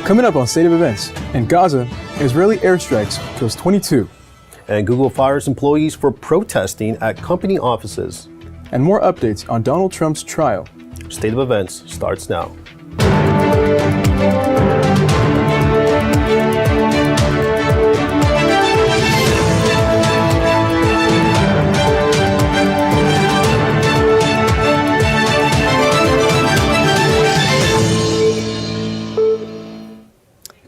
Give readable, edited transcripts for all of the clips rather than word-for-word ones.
Coming up on State of Events, in Gaza, Israeli airstrikes kills 22. And Google fires employees for protesting at company offices. And more updates on Donald Trump's trial. State of Events starts now.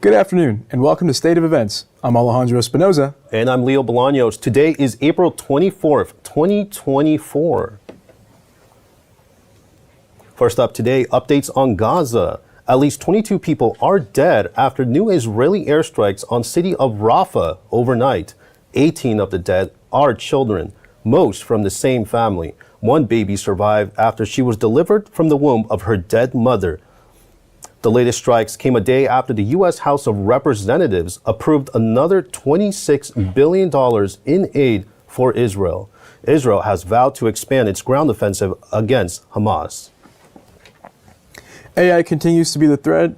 Good afternoon, and welcome to State of Events. I'm Alejandro Espinoza. And I'm Leonardo Bolaños. Today is April 24th, 2024. First up today, updates on Gaza. At least 22 people are dead after new Israeli airstrikes on city of Rafah overnight. 18 of the dead are children, most from the same family. One baby survived after she was delivered from the womb of her dead mother. The latest strikes came a day after the U.S. House of Representatives approved another $26 billion in aid for Israel. Israel has vowed to expand its ground offensive against Hamas. AI continues to be the threat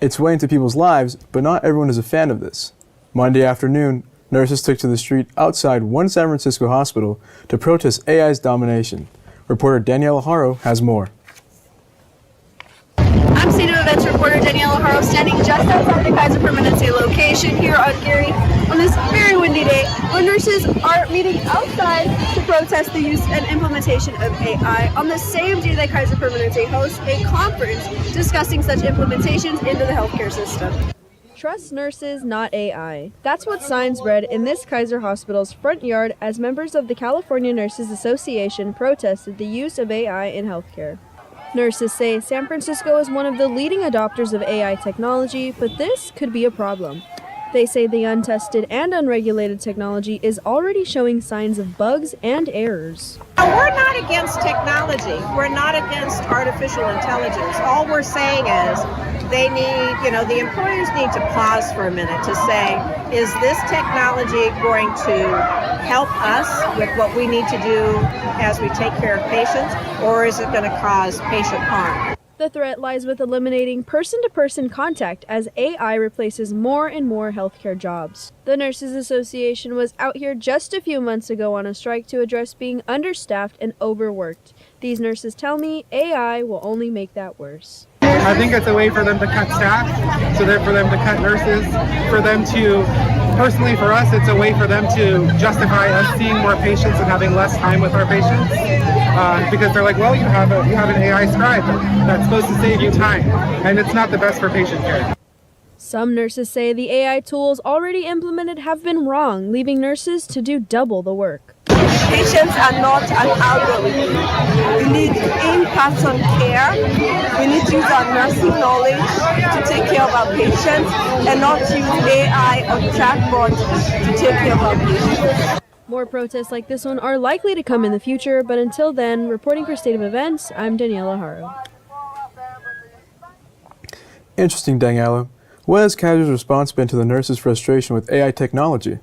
its way into people's lives, but not everyone is a fan of this. Monday afternoon, nurses took to the street outside one San Francisco hospital to protest AI's domination. Reporter Daniela Haro has more. I'm State of Events reporter Daniela Haro, standing just outside the Kaiser Permanente location here on Geary on this very windy day, where nurses are meeting outside to protest the use and implementation of AI on the same day that Kaiser Permanente hosts a conference discussing such implementations into the healthcare system. Trust nurses, not AI. That's what signs read in this Kaiser Hospital's front yard as members of the California Nurses Association protested the use of AI in healthcare. Nurses say San Francisco is one of the leading adopters of AI technology, but this could be a problem. They say the untested and unregulated technology is already showing signs of bugs and errors. We're not against technology. We're not against artificial intelligence. All we're saying is they need, the employers need to pause for a minute to say, is this technology going to help us with what we need to do as we take care of patients, or is it going to cause patient harm? The threat lies with eliminating person-to-person contact as AI replaces more and more healthcare jobs. The Nurses Association was out here just a few months ago on a strike to address being understaffed and overworked. These nurses tell me AI will only make that worse. I think it's a way for them to cut staff, so for them to cut nurses, for them to, personally for us, it's a way for them to justify us seeing more patients and having less time with our patients. Because they're like, well, you have an AI scribe that's supposed to save you time, and it's not the best for patient care. Some nurses say the AI tools already implemented have been wrong, leaving nurses to do double the work. Patients are not an algorithm. We need in-person care. We need to use our nursing knowledge to take care of our patients and not use AI or chatbots to take care of our patients. More protests like this one are likely to come in the future, but until then, reporting for State of Events, I'm Daniela Haro. Interesting, Daniela. What has Kaiser's response been to the nurses' frustration with AI technology?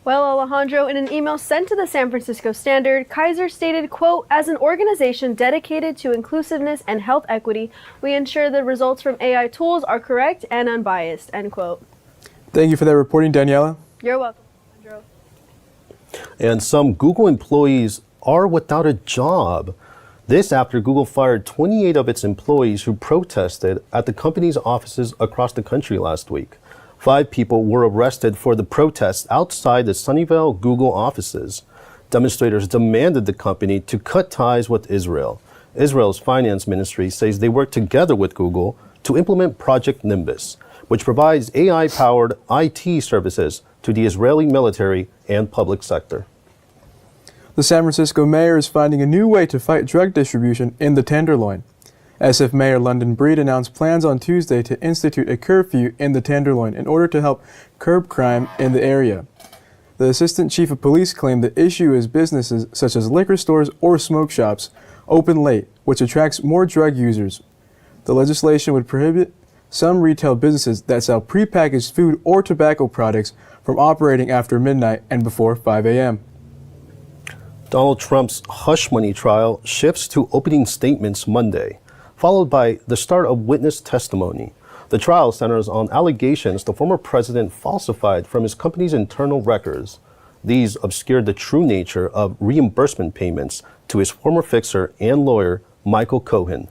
Well, Alejandro, in an email sent to the San Francisco Standard, Kaiser stated, quote, "As an organization dedicated to inclusiveness and health equity, we ensure the results from AI tools are correct and unbiased," end quote. Thank you for that reporting, Daniela. You're welcome, Alejandro. And some Google employees are without a job. This after Google fired 28 of its employees who protested at the company's offices across the country last week. 5 people were arrested for the protests outside the Sunnyvale Google offices. Demonstrators demanded the company to cut ties with Israel. Israel's finance ministry says they work together with Google to implement Project Nimbus, which provides AI-powered IT services to the Israeli military and public sector. The San Francisco mayor is finding a new way to fight drug distribution in the Tenderloin. SF Mayor London Breed announced plans on Tuesday to institute a curfew in the Tenderloin in order to help curb crime in the area. The assistant chief of police claimed the issue is businesses such as liquor stores or smoke shops open late, which attracts more drug users. The legislation would prohibit some retail businesses that sell prepackaged food or tobacco products from operating after midnight and before 5 a.m. Donald Trump's hush money trial shifts to opening statements Monday, followed by the start of witness testimony. The trial centers on allegations the former president falsified from his company's internal records. These obscured the true nature of reimbursement payments to his former fixer and lawyer, Michael Cohen.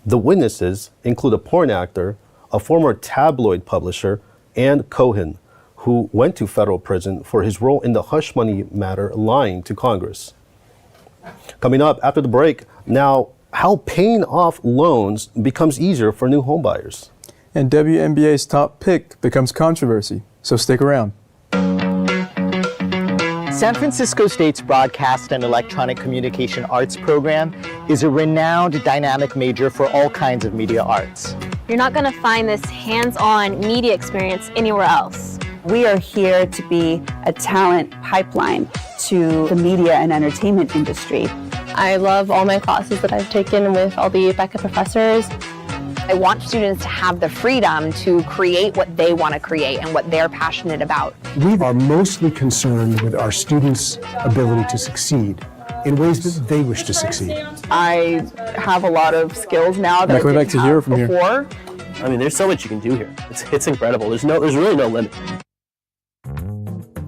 The witnesses include a porn actor, a former tabloid publisher, and Cohen, who went to federal prison for his role in the hush money matter, lying to Congress. Coming up after the break, now how paying off loans becomes easier for new homebuyers. And WNBA's top pick becomes controversy, so stick around. San Francisco State's Broadcast and Electronic Communication Arts program is a renowned dynamic major for all kinds of media arts. You're not going to find this hands-on media experience anywhere else. We are here to be a talent pipeline to the media and entertainment industry. I love all my classes that I've taken with all the BECA professors. I want students to have the freedom to create what they want to create and what they're passionate about. We are mostly concerned with our students' ability to succeed in ways that they wish to succeed. I have a lot of skills now that I didn't have before. I mean, there's so much you can do here. It's incredible. There's really no limit.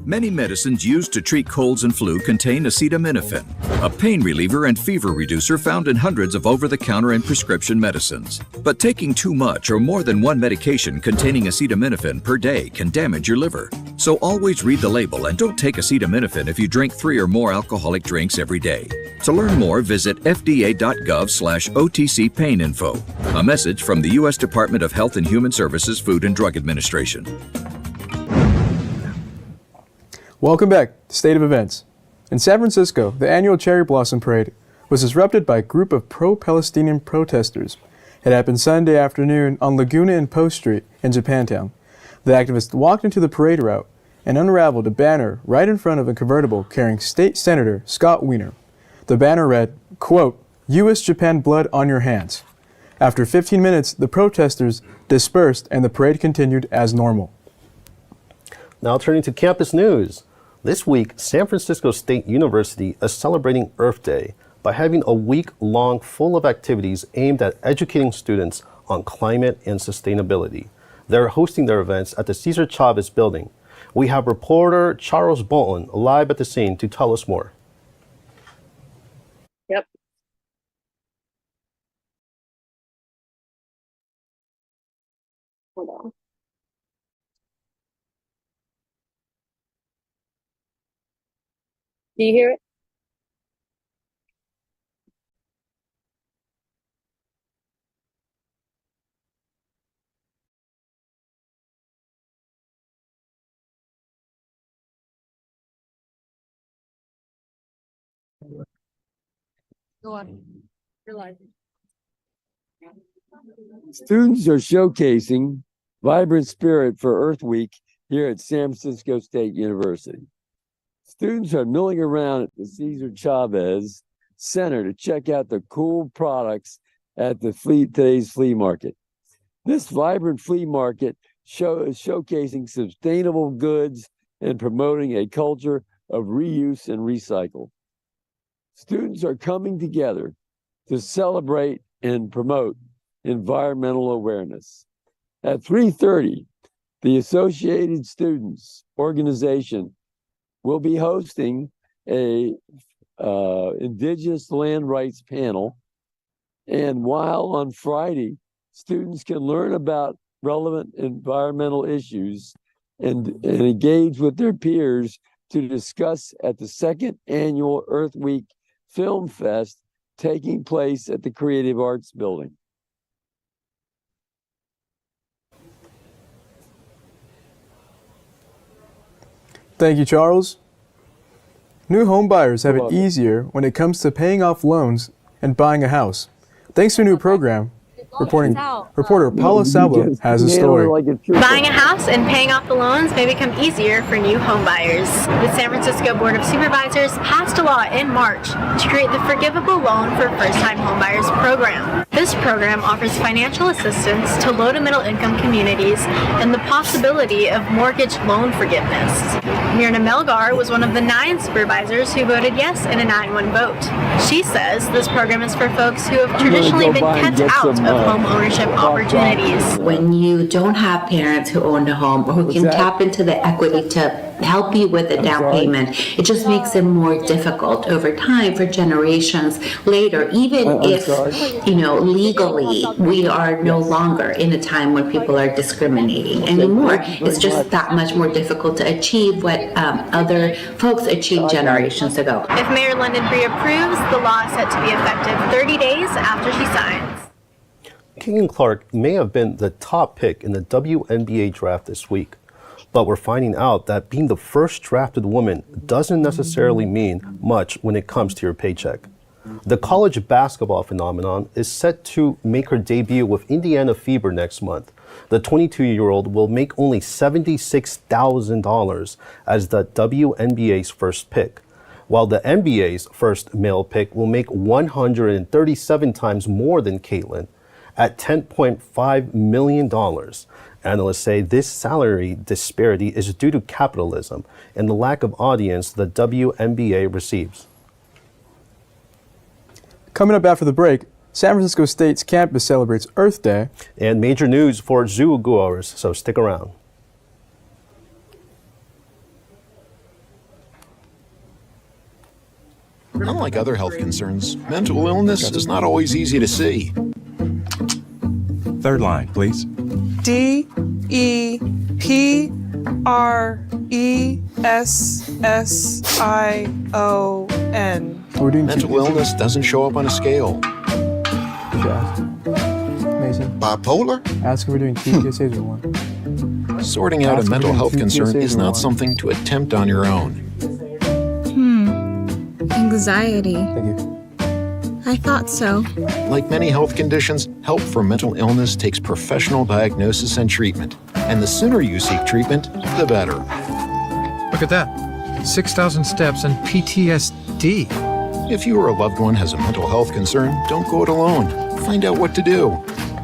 Many medicines used to treat colds and flu contain acetaminophen, a pain reliever and fever reducer found in hundreds of over-the-counter and prescription medicines. But taking too much or more than one medication containing acetaminophen per day can damage your liver. So always read the label and don't take acetaminophen if you drink 3 or more alcoholic drinks every day. To learn more, visit fda.gov/OTC pain info. A message from the U.S. Department of Health and Human Services Food and Drug Administration. Welcome back to State of Events. In San Francisco, the annual Cherry Blossom Parade was disrupted by a group of pro-Palestinian protesters. It happened Sunday afternoon on Laguna and Post Street in Japantown. The activists walked into the parade route and unraveled a banner right in front of a convertible carrying State Senator Scott Wiener. The banner read, quote, "U.S.-Japan blood on your hands." After 15 minutes, the protesters dispersed and the parade continued as normal. Now turning to campus news. This week, San Francisco State University is celebrating Earth Day by having a week-long full of activities aimed at educating students on climate and sustainability. They're hosting their events at the Cesar Chavez building. We have reporter Charles Bolton live at the scene to tell us more. Yep. Hold on. Do you hear it? Go on. You're live. Students are showcasing vibrant spirit for Earth Week here at San Francisco State University. Students are milling around at the Cesar Chavez Center to check out the cool products at the today's flea market. This vibrant flea market is showcasing sustainable goods and promoting a culture of reuse and recycle. Students are coming together to celebrate and promote environmental awareness. At 3:30, the Associated Students organization will be hosting a Indigenous land rights panel. And while on Friday, students can learn about relevant environmental issues and engage with their peers to discuss at the second annual Earth Week Film Fest taking place at the Creative Arts Building. Thank you, Charles. New homebuyers have it easier when it comes to paying off loans and buying a house. Thanks to a new program, reporter Paula Salvo has a story. Buying a house and paying off the loans may become easier for new homebuyers. The San Francisco Board of Supervisors passed a law in March to create the Forgivable Loan for First-Time Homebuyers program. This program offers financial assistance to low to middle income communities and the possibility of mortgage loan forgiveness. Myrna Melgar was one of the 9 supervisors who voted yes in a 9-1 vote. She says this program is for folks who have traditionally been kept out of home ownership opportunities. When you don't have parents who own a home or who can tap into the equity to help you with the down payment, it just makes it more difficult over time for generations later, even if, legally we are no longer in a time when people are discriminating anymore. It's just that much more difficult to achieve what other folks achieved generations ago. If Mayor London Bree approves, the law is set to be effective 30 days after she signs. Keegan Clark may have been the top pick in the WNBA draft this week, but we're finding out that being the first drafted woman doesn't necessarily mean much when it comes to your paycheck. The college basketball phenomenon is set to make her debut with Indiana Fever next month. The 22-year-old will make only $76,000 as the WNBA's first pick, while the NBA's first male pick will make 137 times more than Caitlin at $10.5 million. Analysts say this salary disparity is due to capitalism and the lack of audience the WNBA receives. Coming up after the break, San Francisco State's campus celebrates Earth Day. And major news for zoo goers, so stick around. Unlike other health concerns, mental illness is not always easy to see. Third line, please. DEPRESSION. Mental illness doesn't show up on a scale. Mason. Bipolar? Ask if we're doing two PSAs or one. Sorting out a mental health concern is not something to attempt on your own. Anxiety. Thank you. I thought so. Like many health conditions, help for mental illness takes professional diagnosis and treatment. And the sooner you seek treatment, the better. Look at that. 6,000 steps and PTSD. If you or a loved one has a mental health concern, don't go it alone. Find out what to do.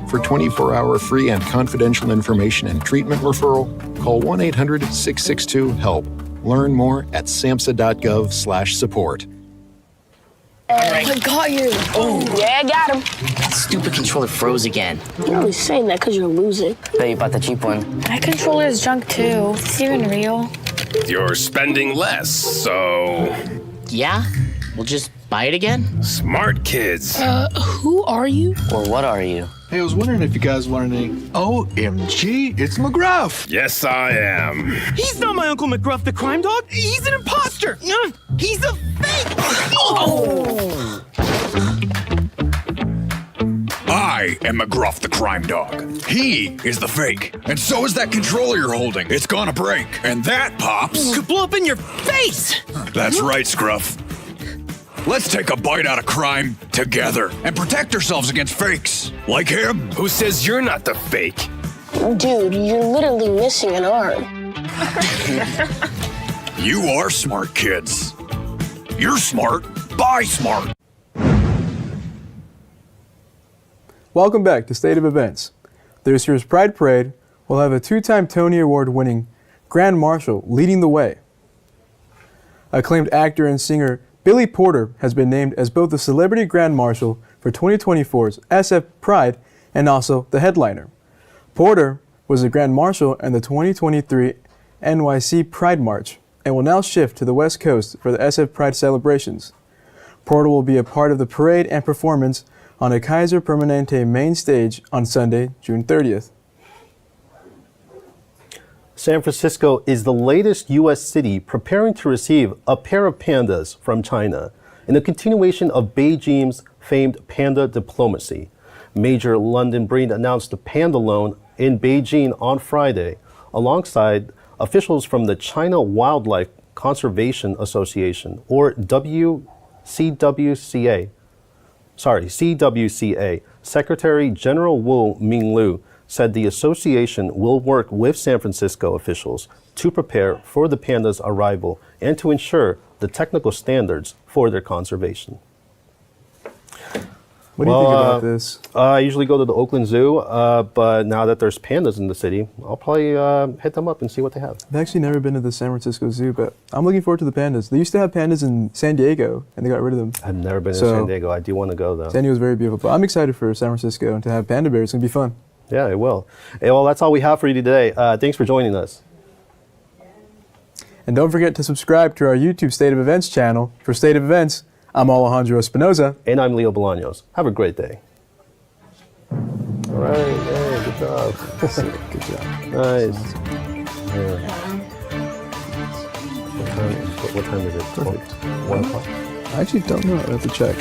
For 24-hour free and confidential information and treatment referral, call 1-800-662-HELP. Learn more at samhsa.gov/support. I got you. Oh, yeah, I got him. That stupid controller froze again. You're only saying that because you're losing. Bet you bought the cheap one. That controller is junk too. Is this even real? You're spending less, so... Yeah? We'll just buy it again? Smart kids. Who are you? Or what are you? Hey, I was wondering if you guys learned any... OMG, it's McGruff. Yes, I am. He's not my Uncle McGruff, the crime dog. He's an imposter. He's a fake. Oh! I am McGruff, the crime dog. He is the fake. And so is that controller you're holding. It's gonna break. And that, Pops... could blow up in your face. That's right, Scruff. Let's take a bite out of crime together and protect ourselves against fakes. Like him. Who says you're not the fake? Dude, you're literally missing an arm. You are smart kids. You're smart. Buy smart. Welcome back to State of Events. This year's Pride Parade will have a 2-time Tony Award-winning Grand Marshal leading the way. Acclaimed actor and singer Billy Porter has been named as both the Celebrity Grand Marshal for 2024's SF Pride and also the headliner. Porter was the Grand Marshal in the 2023 NYC Pride March and will now shift to the West Coast for the SF Pride celebrations. Porter will be a part of the parade and performance on a Kaiser Permanente main stage on Sunday, June 30th. San Francisco is the latest U.S. city preparing to receive a pair of pandas from China in a continuation of Beijing's famed panda diplomacy. Major London Breed announced the panda loan in Beijing on Friday, alongside officials from the China Wildlife Conservation Association, or CWCA. Secretary General Wu Minglu said the association will work with San Francisco officials to prepare for the pandas' arrival and to ensure the technical standards for their conservation. What do you think about this? I usually go to the Oakland Zoo, but now that there's pandas in the city, I'll probably hit them up and see what they have. I've actually never been to the San Francisco Zoo, but I'm looking forward to the pandas. They used to have pandas in San Diego, and they got rid of them. I've never been to San Diego. I do want to go, though. San Diego's very beautiful, but I'm excited for San Francisco and to have panda bears. It's going to be fun. Yeah, it will. Hey, well, that's all we have for you today. Thanks for joining us. And don't forget to subscribe to our YouTube State of Events channel. For State of Events, I'm Alejandro Espinoza. And I'm Leo Bolaños. Have a great day. All right. Hey, good job. Good job. Nice. Yeah. What time is it? Perfect. 1 o'clock? I actually don't know. I have to check.